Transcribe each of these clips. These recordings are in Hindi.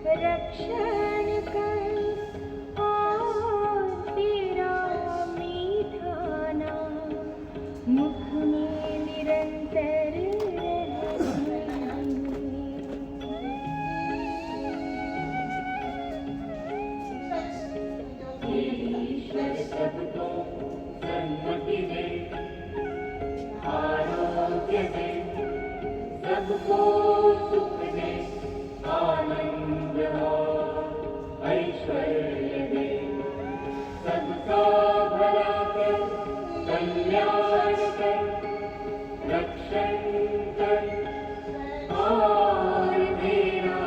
रक्षण कर और तेरा मीठा नाम मुख में निरंतर ईश्वर सबको सन्मति दे, आरोग्य दे, सबको सुख दे, आनंद और ऐश्वर्य दे, सबका भला कर, कल्याण कर, रक्षण कर और तेरा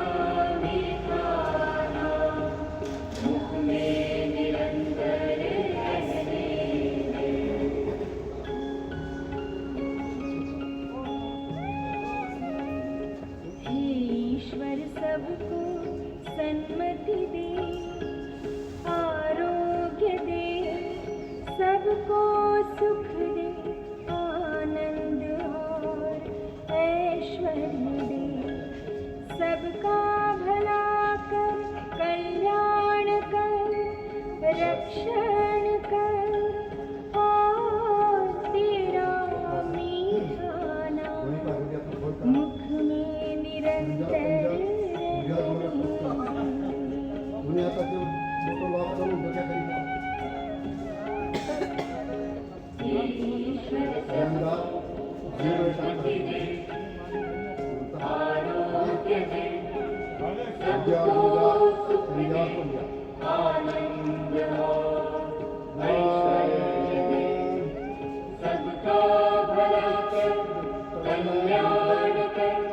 मीठा नाम मुख में निरंतर रहने दे। हे ईश्वर सबको सन्मति दे, आरोग्य दे, सबको सुख दे, आनंद और ऐश्वर्य दे, सबका भला कर, कल्याण कर, रक्षण कर और तेरा मीठा नाम मुख में निरंतर दुनियाचा जो मोठा लॉक करून डोक्या करीत ईश्वर सबको सन्मति दे, आरोग्य दे, सबको सुख दे, आनंद और ऐश्वर्य दे, सबका भला कर, कल्याण कर,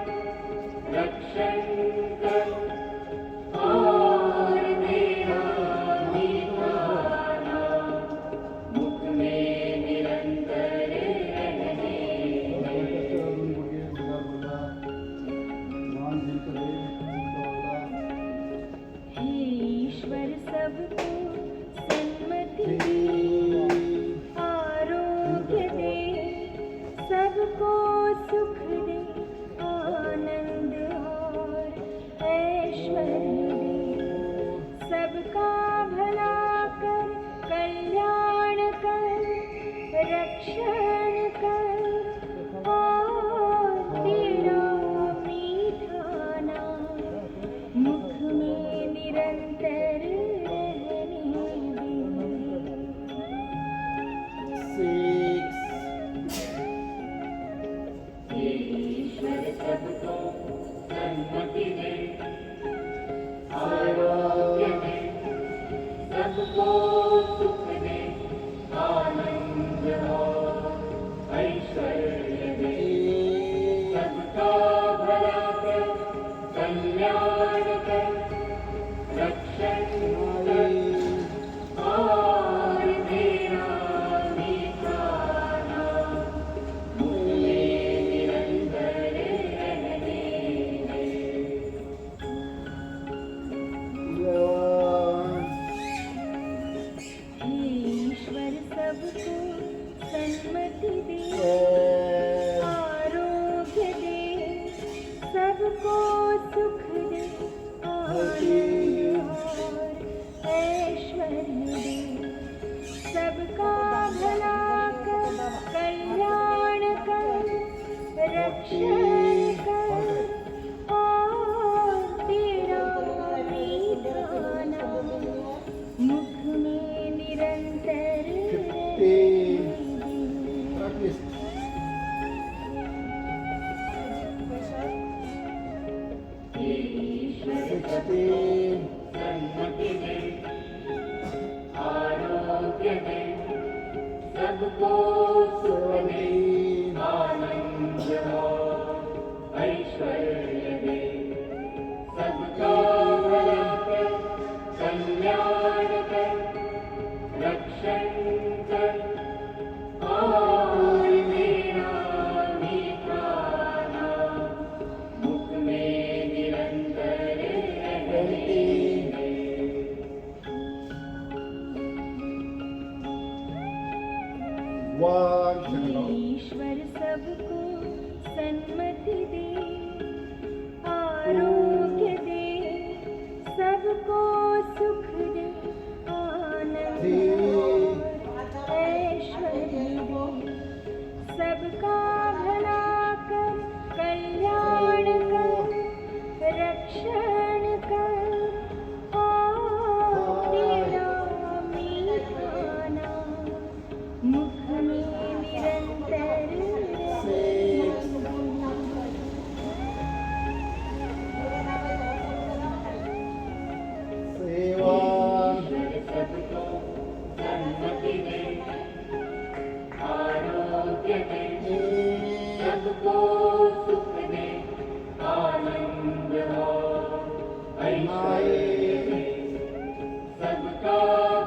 रक्षण कर और तेरा मीठा नाम मुख में निरंतर रहने दे। हे ईश्वर सबको सन्मति दे, आरोग्य दे, सबको सुख दे, आनंद और ऐश्वर्य दे, सबका भला कर, कल्याण कर, रक्षण कर और तेरा मीठा नाम मुख में निरंतर रहने दे। ईश्वर सबको सन्मति दे, आरोग्य दे, सबको सुख दे, आनंद और ऐश्वर्य दे, सबका भला कर, कल्याण कर, रक्षण कर और तेरा मीठा नाम मुख में निरंतर रहने दे। हे ईश्वर सबको सन्मति दे, आरोग्य दे, सबको सुख दे, आनंद और ऐश्वर्य दे, सबका भला कर, कल्याण कर, रक्षण कर और तेरा मीठा नाम मुख में निरंतर रहने दे। ईश्वर सबको सन्मति दे, आरोग्य दे, सबको सुख दे, आनंद और ऐश्वर्य दे, सबका भला कर, कल्याण कर, रक्षण कर और तेरा मीठा नाम मुख में निरंतर रहने दे। ईश्वर सबको सन्मति दे, आरोग्य दे, सुख दे आनंद थ्री और ऐश्वर्य दे सबका भला कर कल्याण कर रक्षण कर और तेरा मीठा नाम मुख में निरंतर रहे। सेवन सबको सन्मति दे आरोग्य दे सबको सुख दे आनंद और ऐश्वर्य दे सबका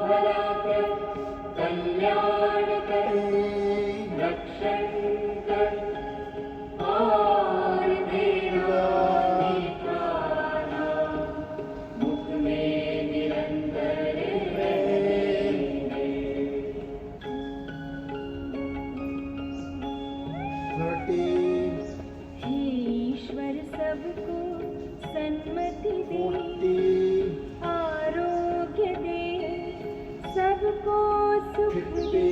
भला कर कल्याण कर रक्षण कर और तेरा मीठा नाम मुख में निरंतर रहे। थर्टीन हे ईश्वर सबको सन्मति दे फोर्टीन आरोग्य दे सबको सुख दे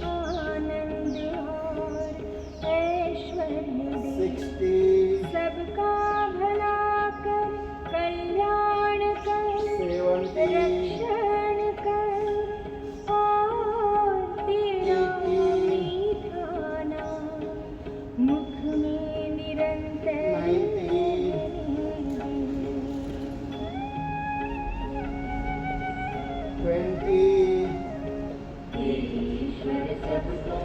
आनंद और ऐश्वर्य दे सिक्सटीन सबका भला कर कल्याण कर सेवनटीन रक्षण कर और तेरा मीठा नाम मुख में निरंतर ट्वेंटी ईश्वर सबको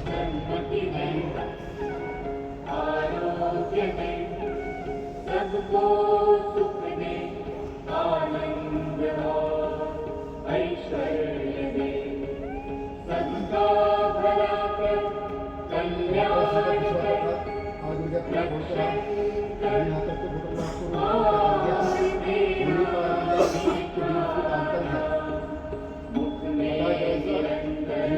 सन्मति दे आरोग्य दे सबको सुख दे आनंद और ऐश्वर्य दे सबका भला कर कल्याण कर आज मुझे अपना बहुत सारा रक्षण यहाँ तक के फोटोग्राफ को और पूरी पार अंतर है मुख में निरंतर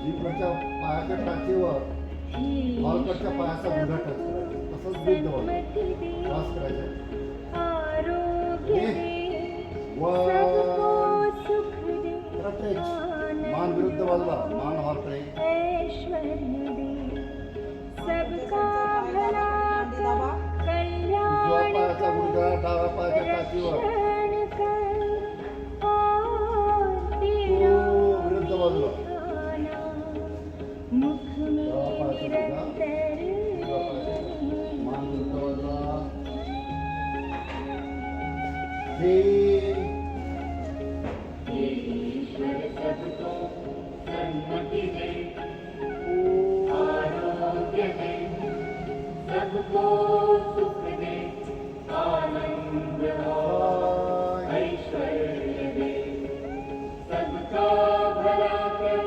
जिंकच्या पायाच्या टाचेवर हॉलकडच्या पायाचा बुधा टच करायचा तसंच बुद्ध सन्मति दे वास करायचा आरोग्य दे वर सबको सुख दे टच मान विरुद्ध बाजूला मान हॉलकडे ऐश्वर्य दे सबका भला कर उजव्या कल्याण पायाचा कर गुडघा डाव्या पायाच्या टाचीवर रक्षण कर और तेरा तो विरुद्ध बाजूला मीठा नाम मुख में डावा पायाचा गुडघा निरंतर उजव्या पायाचा मान विरुद्ध बाजूला ईश्वर सबको सन्मति दे आरोग्य दे सबको सुख दे आनंद और ऐश्वर्य दे सबका भला कर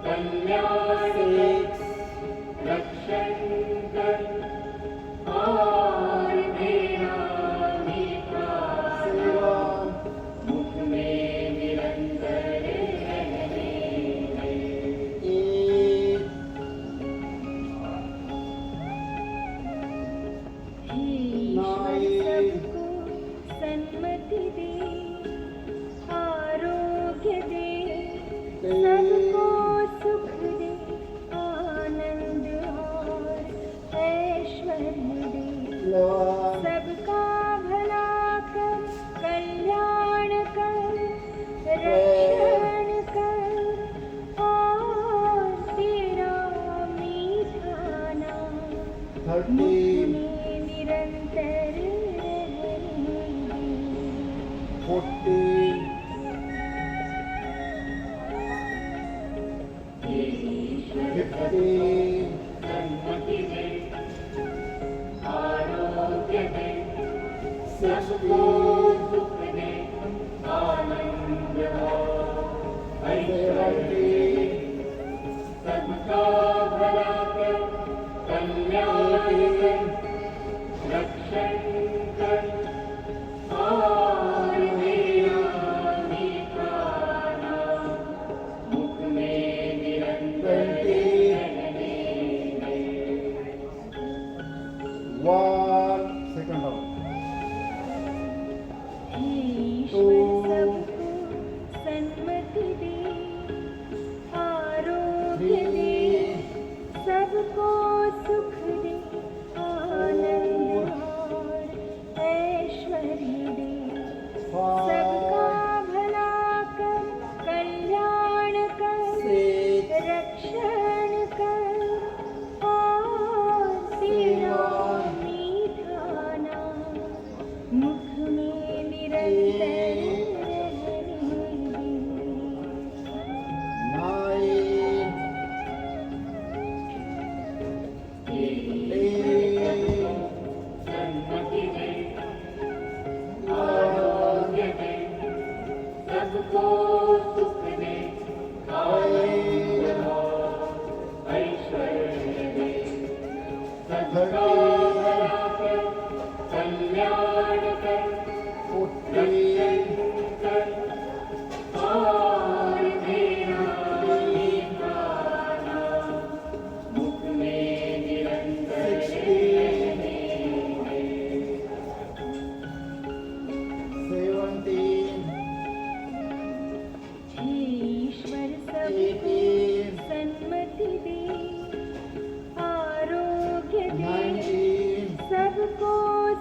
कल्याण कर रक्षण कर और तेरा मीठा सेवन मुख में निरंतर रहने दे। एक हे ईश्वर सबको सन्मति दे आरोग्य दे सबको सुख दे आनंद और ऐश्वर्य दे इलेवन सबका भला कर कल्याण कर रक्षण कर और तेरा मीठा नाम मुख 13 में निरंतर रहने दे। 14 ईश्वर 15 सन्मति दे आरोग्य दे सबको 16 सुख दे आनंद और ऐश्वर्य दे सबका भला कर कल्याण कर रक्षण कर और तेरा मीठा नाम मुख में निरंतर 20 रहने दे। सबको सुख दे आनंद और ऐश्वर्य दे सबका भला कर कल्याण कर रक्षण कर और तेरा मीठा नाम मुख में निरंतर रहने दे। सन्मति दे आरोग्य दे सबको सुख दे आनंद और ऐश्वर्य दे सबका भला कर कल्याण कर रक्षण कर और तेरा मीठा नाम मुख में निरंतर रहने दे। ईश्वर सबको सन्मति दे आरोग्य दे सबको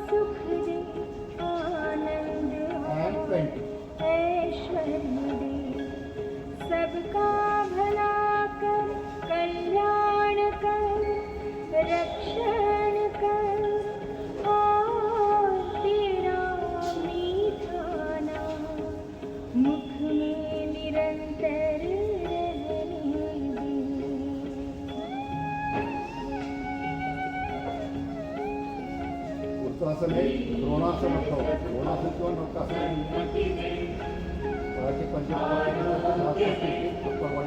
सुख दे आनंद और ऐश्वर्य दे सबका भला कर कल्याण कर रक्षण कर और तेरा मीठा नाम मुख में निरंतर रहने दे। उत्तासन है द्रोणासन होता है द्रोणासन किंवा नौकासन पायाचे पंचवाडी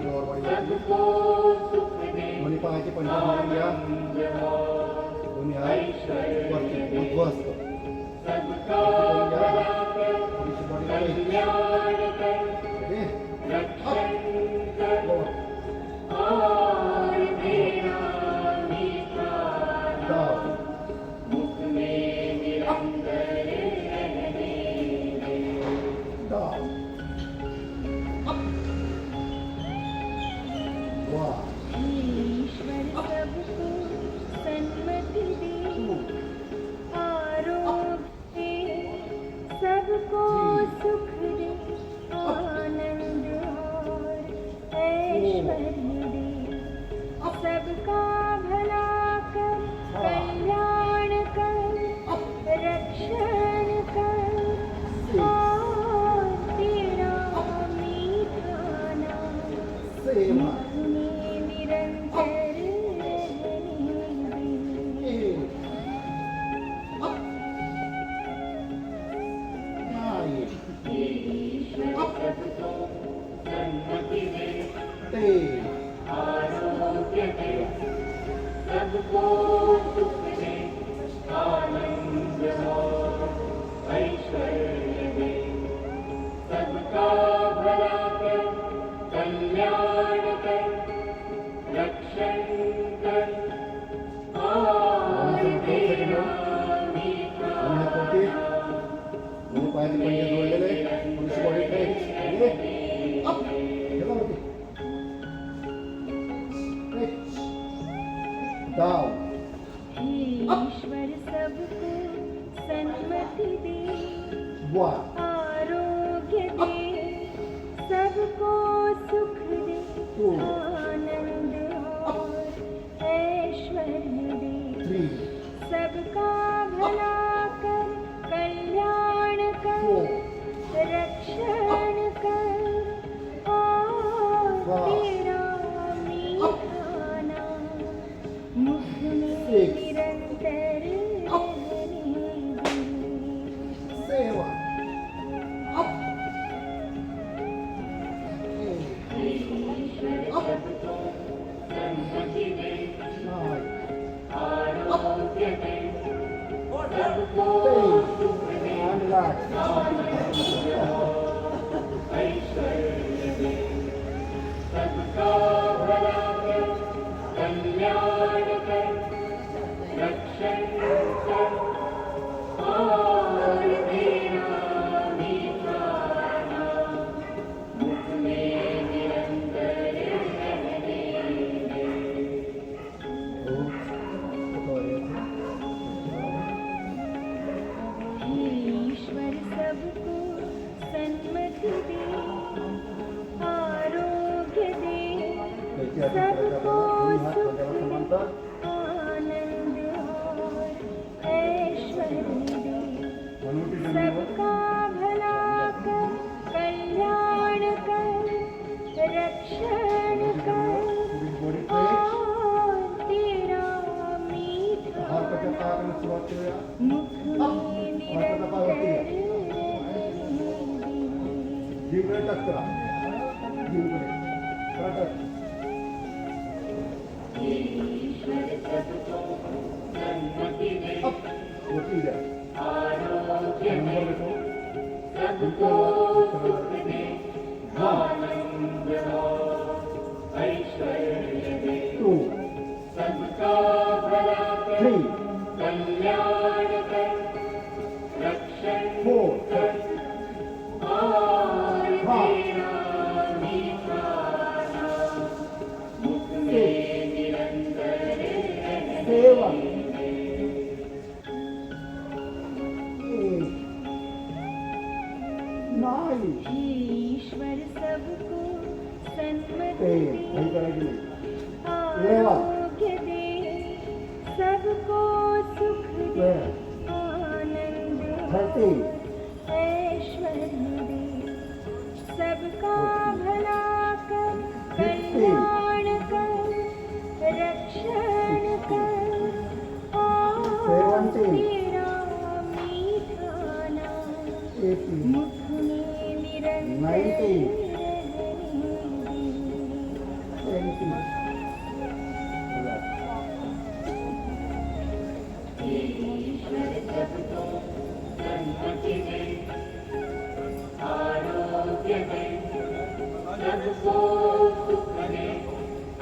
लोअरवाडी दोन्ही पायाचे पंचवाडी या दोन्ही हात वरती उद्ध्वस्त ईश्वर सबको सन्मति दे आरोग्य दे सबको सुख दे आनंद और ऐश्वर्य दे सबका भला कर कल्याण कर रक्षण कर और तेरा मीठा नाम मुख में निरंतर रहने दे। ईश्वर सबको सन्मति दे आरोग्य दे सबको सुख दे आनंद और ऐश्वर्य दे सबका भला कर कल्याण कर रक्षण कर और तेरा मीठा दोन्ही पायाचे पंजे जोडलेले पुरुष बॉडी ट्रेक अप हेला होती डाउन ईश्वर सबको सन्मति दे वन आरोग्य दे सबको सुख दे आनंद और ऐश्वर्य दे थ्री सबका भला कर कल्याण कर रक्षण कर और तेरा मीठा नाम मुख में निरंतर रहने दे। सेवा अप सबको सन्मति दे नाइन आरोग्य दे सबको सुख दे ऐश्वर्य दे सबका भला कर कल्याण कर रक्षण कर और तेरा मीठा नाम मुख में निरंतर रहने दे। सुरुवात करूया. मुख में निरंतर जिंकळे टच करा. जिंकळे. करा टच. ईश्वर सबको सन्मति दे, अप. वरती द्या. आरोग्य दे, नंबर देखो. सबको सुख दे, आनंद और ऐश्वर्य दे, 2, सबका भला कर, 3, कल्याण कर, रक्षण 4, कर, और 5, तेरा मीठा नाम मुख में निरंतर रहने 7, 8, 9, ईश्वर सबको सन्मति 10. दे, नहीं करायची नाही. आरोग्य दे, सबको सुख दे, 12, आनंद 13, ऐश्वर्य दे, सबका भला कर, कल्याण कर, रक्षण कर, और 17, तेरा मीठा नाम 18, मुख में निरंतर 19, रहने दे। 20. ईश्वर सबको सन्मति दे, आरोग्य दे, सबको सुख दे,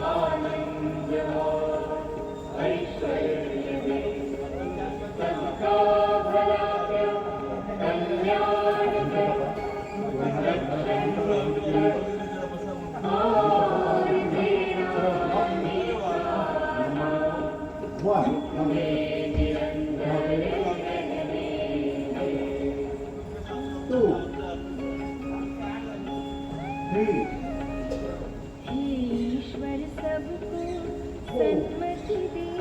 आनंद और ऐश्वर्य दे, सबका भला कर, कल्याण कर, रक्षण कर, और तेरा मीठा नाम 1, में निरंतर 2, 3, ईश्वर सबको सन्मति दे,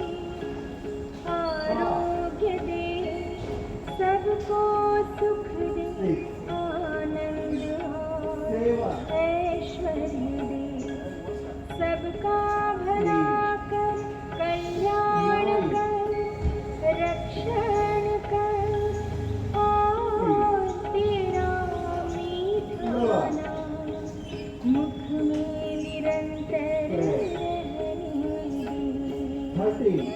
आरोग्य दे, सबको सुख दे, आनंद और ऐश्वर्य दे, सबका भला कर, कल्याण कर, रक्षण कर, और तेरा मीठा नाम मुख में निरंतर रहने दे। 13,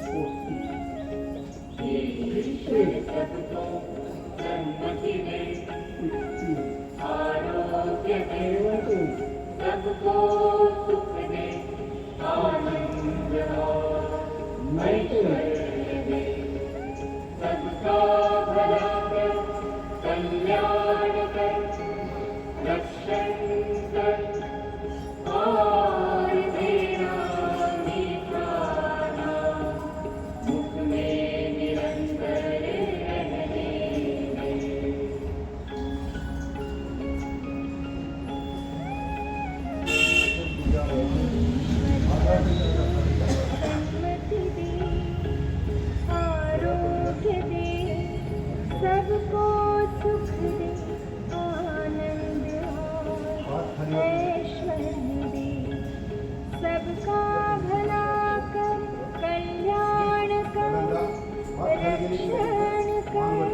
14, ईश्वर सबको सन्मति दे, 16, आरोग्य दे, 17, सबको सुख दे, आनंद और ऐश्वर्य दे, सबका भला कर, कल्याण कर, रक्षण कर, और तेरा मीठा नाम मुख में निरंतर रहने दे। सन्मति दे, आरोग्य दे, सबको सुख दे, आनंद और ऐश्वर्य दे, सबका भला कर, कल्याण कर, रक्षण कर,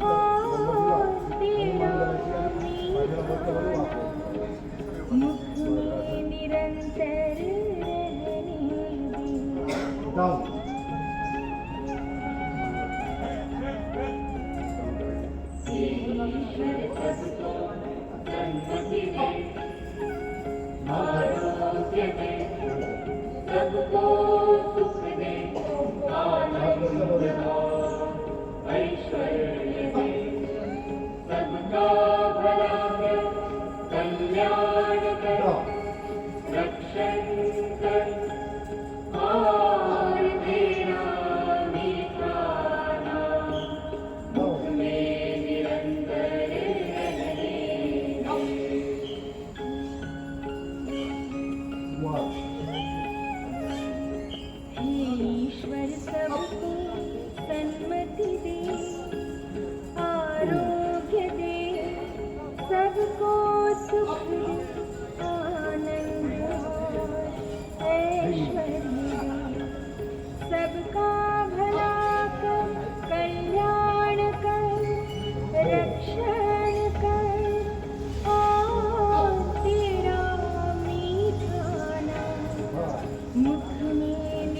और तेरा मीठा नाम मुख में निरंतर रहने दे। डाउन. ईश्वर सबको सन्मति दे, आरोग्य दे, सबको सुख दे, आनंद और ऐश्वर्य दे, सबका भला कर, कल्याण कर, रक्षण कर, और तेरा मीठा नाम मुख में निरंतर रहने दे। 1, ईश्वर सबको सन्मति दे, आरोग्य दे, सबको सुख दे, आनंद और ऐश्वर्य दे,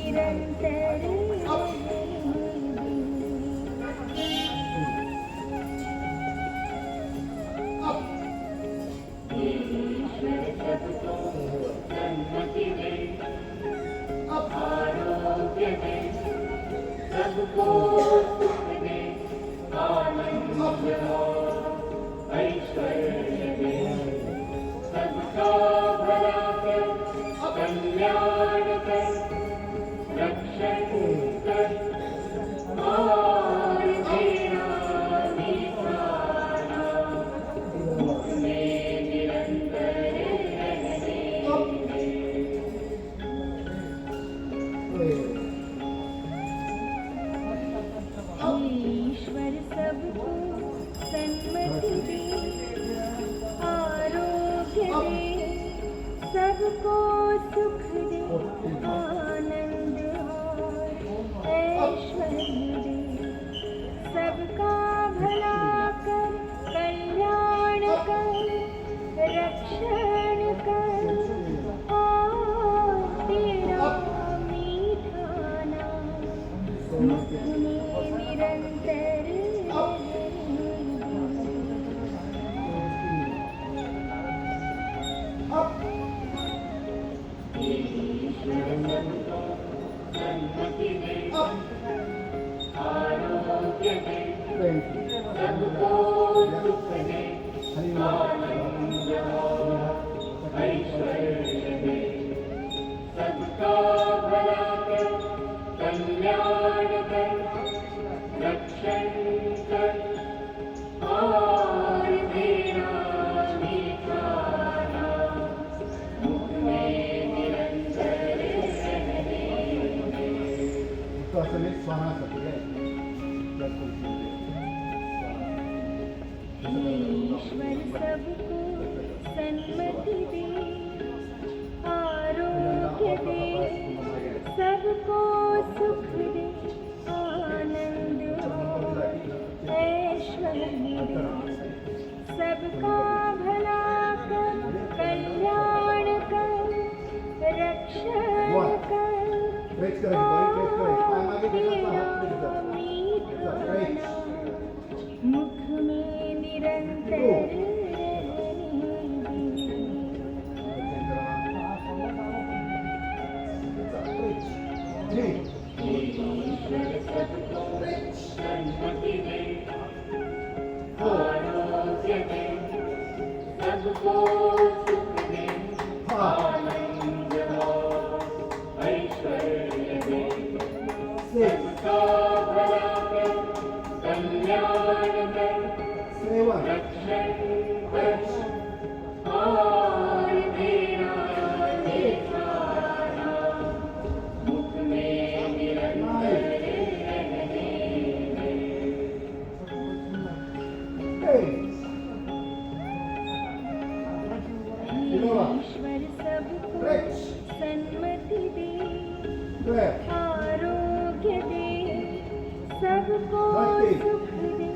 निरंतर ईश्वर सबको सन्मति दे, आरोग्य दे, सबको सुख दे, आनंद और ऐश्वर्य दे, सबका भला कर, कल्याण कर, रक्षण कर, और तेरा निशाना में निरंतर रहने दे। ईश्वर सबको सन्मति दे, आरोग्य दे, सबको सुख दे, आनंद और ऐश्वर्य दे, सबका भला कर, कल्याण कर, रक्षण कर, और तेरा मीठा नाम मुख में निरंतर ईश्वर सबको सन्मति दे, आरोग्य दे, सबको सुख दे, आनंद और ऐश्वर्य दे, सबका भला कर, कल्याण कर, रक्षण कर, और तेरा मीठा नाम मुख में निरंतर रहने दे। तो असं नाही स्वाहासाठी आहे. त्यात कोणती ईश्वर सबको सन्मति दे, आरोग्य दे, सबको सुख दे, आनंद और ऐश्वर्य दे, सबका भला कर, कल्याण कर, रक्षण कर, प्रेस करायची, बरी प्रेस करायची. पाय मागे घ्यायचा, हात पुढे तेरा घ्यायचा. मीठा प्रेस. नाम मुख में निरंतर रहने दे। ईश्वर सबको सन्मति दे, आरोग्य दे, सबको सुख दे, आनंद और ऐश्वर्य दे, सबका भला कर, कल्याण कर, सेवन. रक्षण कर, और तेरा मीठा नाम मुख में निरंतर रहने दे। ईश्वर सबको सन्मति दे, आरोग्य दे, सबको सुख दे,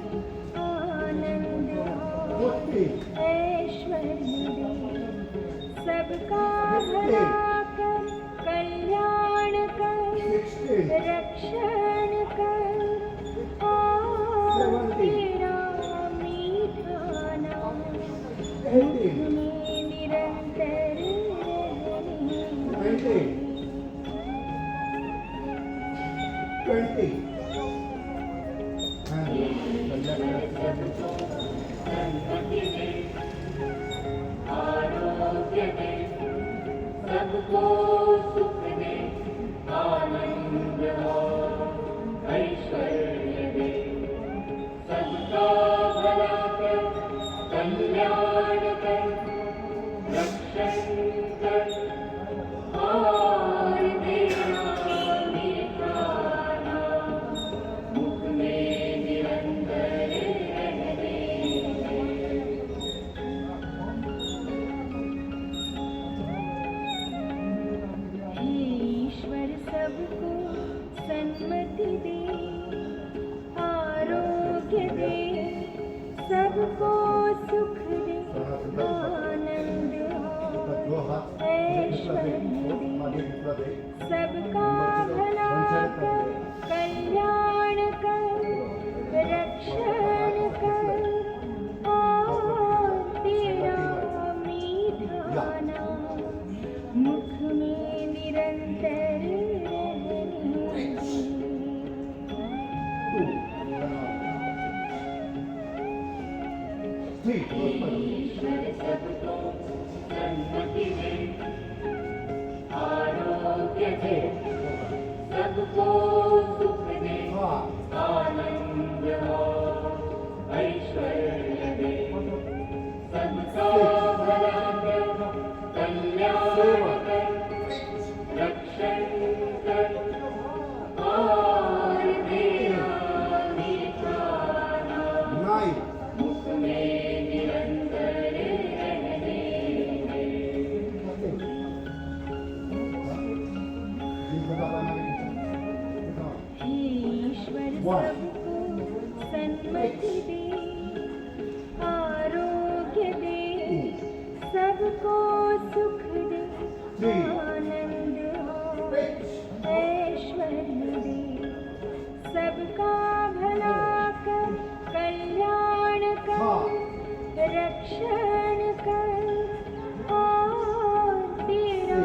आनंद और ऐश्वर्य दे, सबका भला कर, कल्याण कर, रक्षण कर, और तेरा मीठा नाम मुख में निरंतर रहने दे। 20. सन्मति दे, आरोग्य दे, सबको सुख दे, आनंद और ऐश्वर्य दे, सबका भला कर, कल्याण कर, रक्षण कर, और तेरा मीठा नाम मुख में निरंतर रहने दे। ईश्वर सबको सन्मति दे, आरोग्य दे, सबको सुख दे, आनंद और ऐश्वर्य दे, सबका भला आरोग्य दे, सबको सुख दे, आनंद और ऐश्वर्य दे, सबका भला कर, कल्याण कर, रक्षण कर और तेरा मीठा नाम 9 मुख में निरंतर रहने दे। हे ईश्वर सबको सन्मति दे, आरोग्य दे, सबको सुख दे, आनंद और ऐश्वर्य दे, सबका भला कर, कल्याण कर, रक्षण कर और तेरा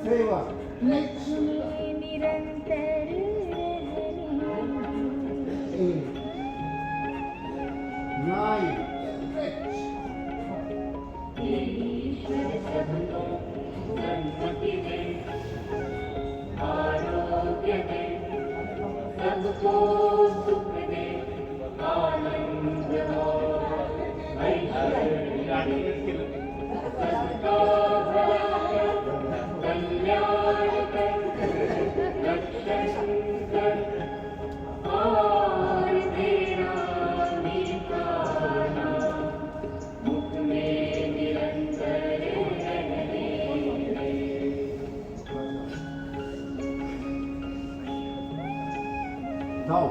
सेवा मुख में निरंतर रहने दे। 9 ईश्वर सबको सन्मति दे, आरोग्य दे, सबको सुख दे, आनंद और ऐश्वर्य दे, सबका भला कर, कल्याण कर, रक्षण कर और तेरा मीठा नाम मुख में निरंतर रहने दे। जाओ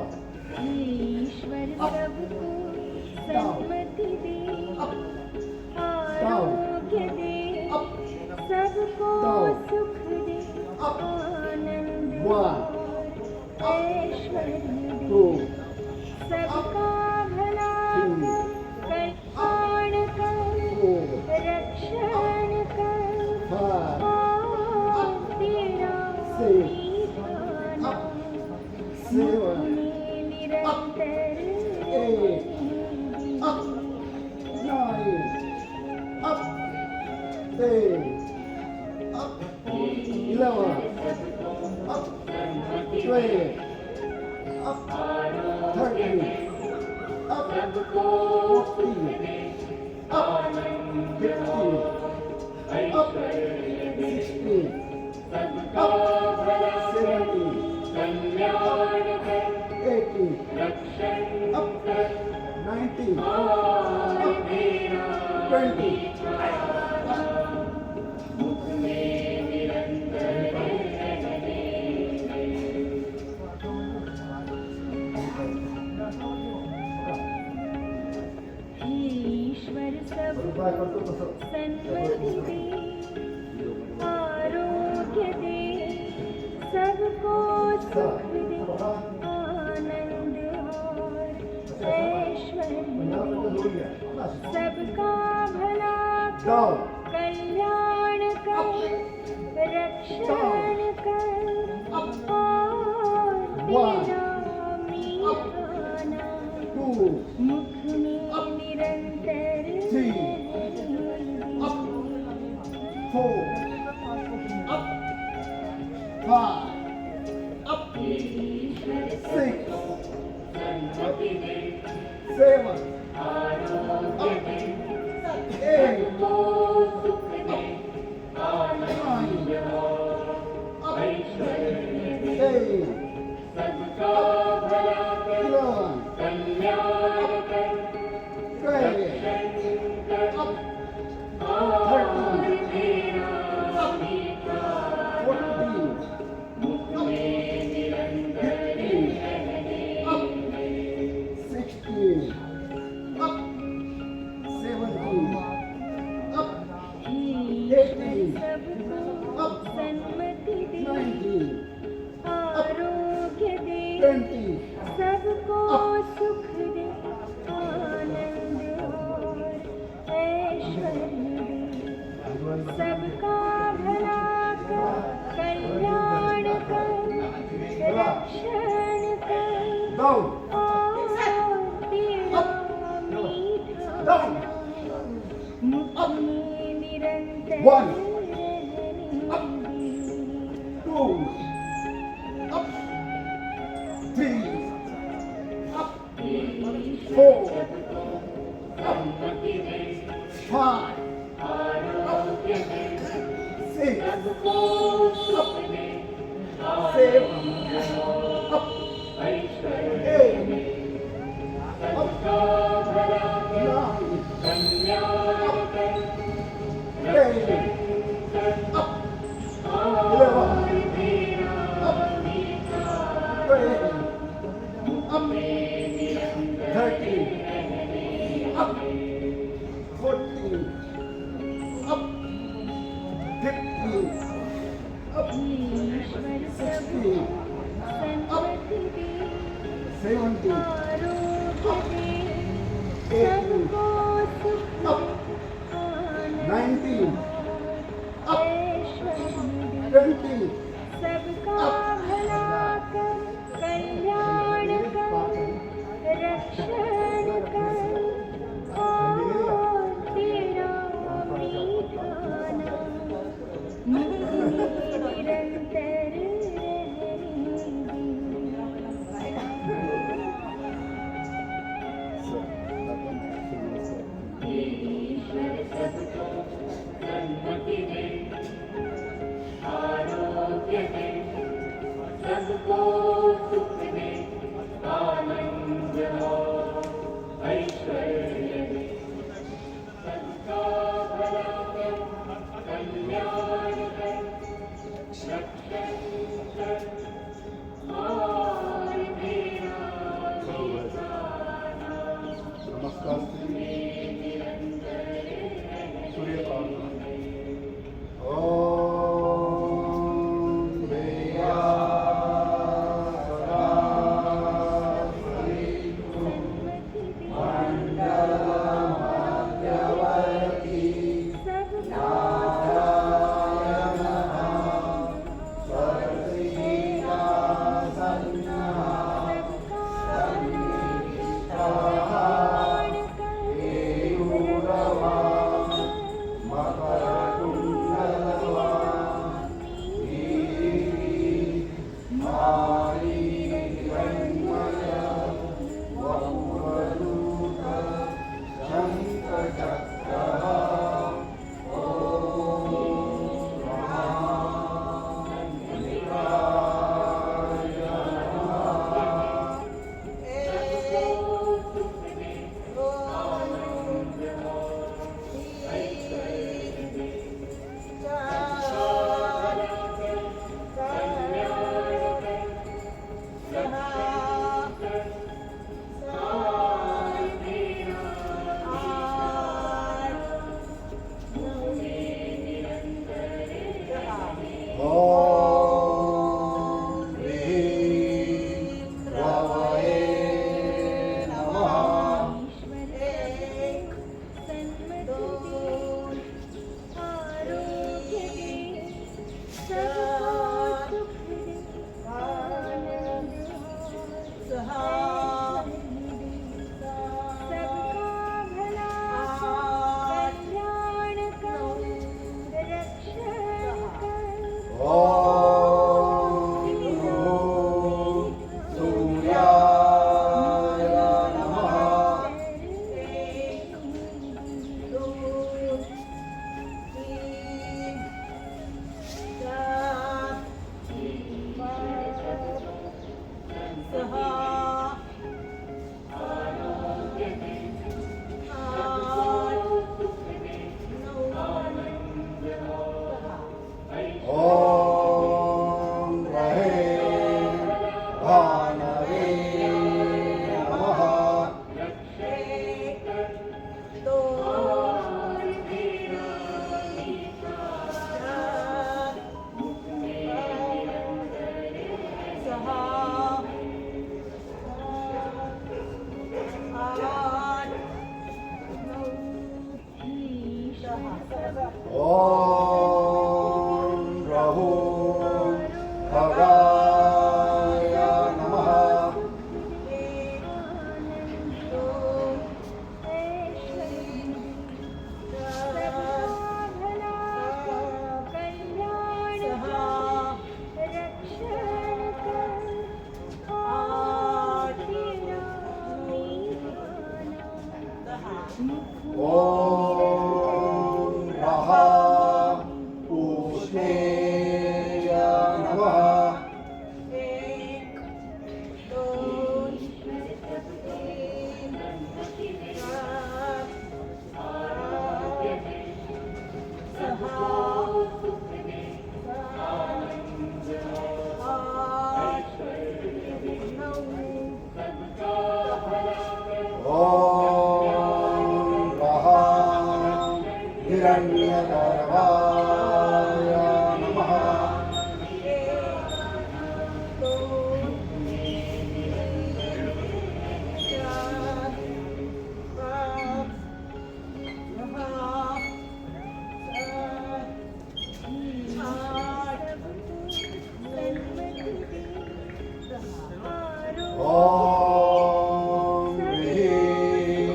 हे ईश्वर सबको सन्मति दे, आरोग्य दे, सबको सुख दे, आनंद और ऐश्वर्य दे, 2 सबका भला कर, कल्याण कर, 4 रक्षण कर 5 और तेरा मीठा नाम 7 में निरंतर रहने दे। 9 up 10 up 11 up 12 up 13 up 14 up 15 up 16 up 17 कल्याण कर, 18 रक्षण up कर 19 और तेरा 20 मुख में निरंतर रहने दे। हे ईश्वर सबको काय करतो तसं सन्मति दे, आरोग्य दे, सबको सुख दे, आनंद और ऐश्वर्य दे, सबका भला कर, कल्याण कर, रक्षण कर और तेरा मीठा नाम 2 मुख में निरंतर रहने दे। 4 up 5 up ईश्वर 6 सन्मति दे, 7 आरोग्य दे, 8 सबको सुख दे, आनंद और ऐश्वर्य दे, 8 सबका भला कर, 11 कल्याण कर, 12 रक्षण कर up और तेरा मीठा 14 मुख में निरंतर रहने दे। 16 up 17 up हे ईश्वर 18 सबको सन्मति दे, 19 आरोग्य दे, 20 सबको सुख दे, आनंद और ऐश्वर्य दे, सबका भला कर, कल्याण कर, रक्षण कर down और तेरा मीठा नाम मुख में निरंतर One. रहने 2 up 3 up 4 up 5 6 up 7 up 8 up 9 up 13 up 14 up 15 up ईश्वर 16 up सन्मति दे 17 आरोग्य दे सबको सुख up आनंद 19 up ऐश्वर्य दे 20 सबका भला कर कल्याण कर रक्षण कर और तेरा मीठा नाम निरंतर ईश्वर सबको सन्मति दे आरोग्य दे सबको सुख दे आनंद और ऐश्वर्य दे सबका भला कर कल्याण कर रक्षण कर और तेरा मीठा नाम नमस्कार सूर्य प्रार्थना Oh नमः। एक दोन तीन चार पाच हिरण्यगर्भाय नमः। ॐ ह्रीं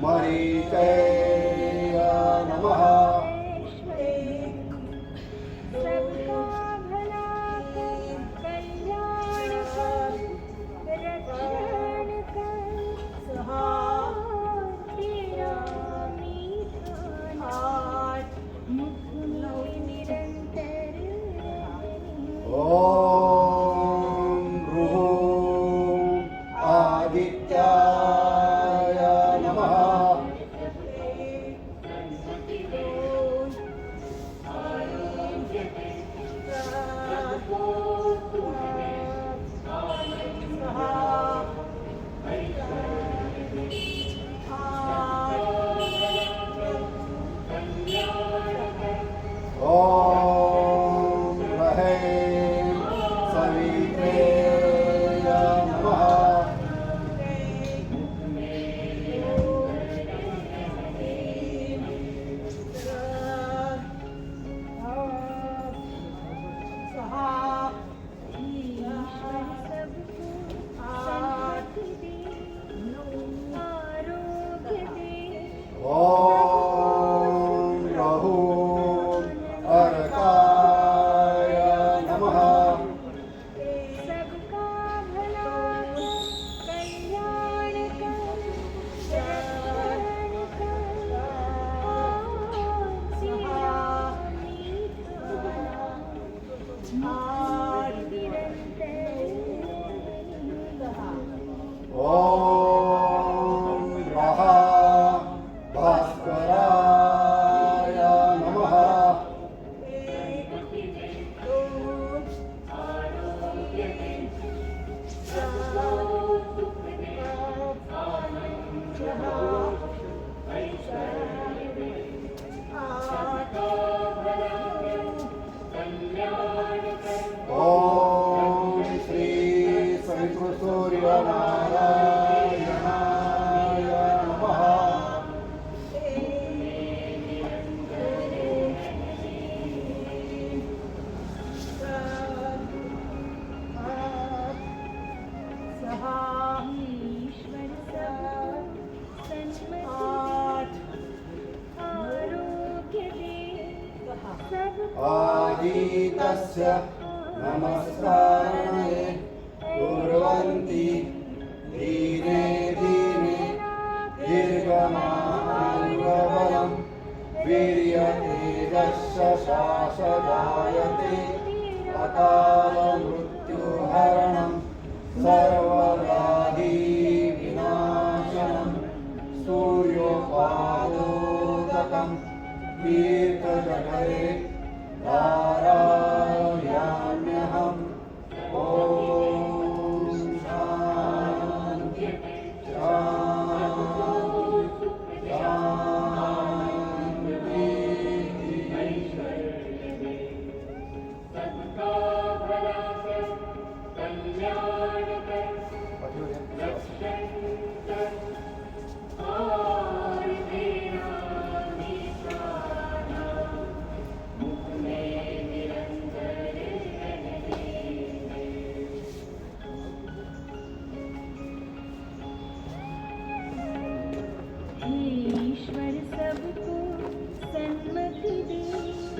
मरीचय नमः। सबका भला कर कल्याण कर रक्षण कर तेरा मीठा मुख में निरंतर ॐ ह्रूं आदित्याय नमः। ॐ ह्रैं सवित्रे नमः। ॐ रहूं अर्काय नमः। सबका भला कर कल्याण कर रक्षण कर तेरा मीठा ॐ रहा भास्कराय नमः। ॐ श्री सवितृसूर्यनारायणाय नमः। ईश्वर आरोग्य दे सबको आदितस्य नमस्कारणे कुर्वन्ति दीने दीने दीर्घमायुर्बलं वीर्यतेजश्शासदायते अकालमृत्युहरणं सर्वव्याधिविनाशनं सूर्योपादोदकं तीर्थजठरे धारा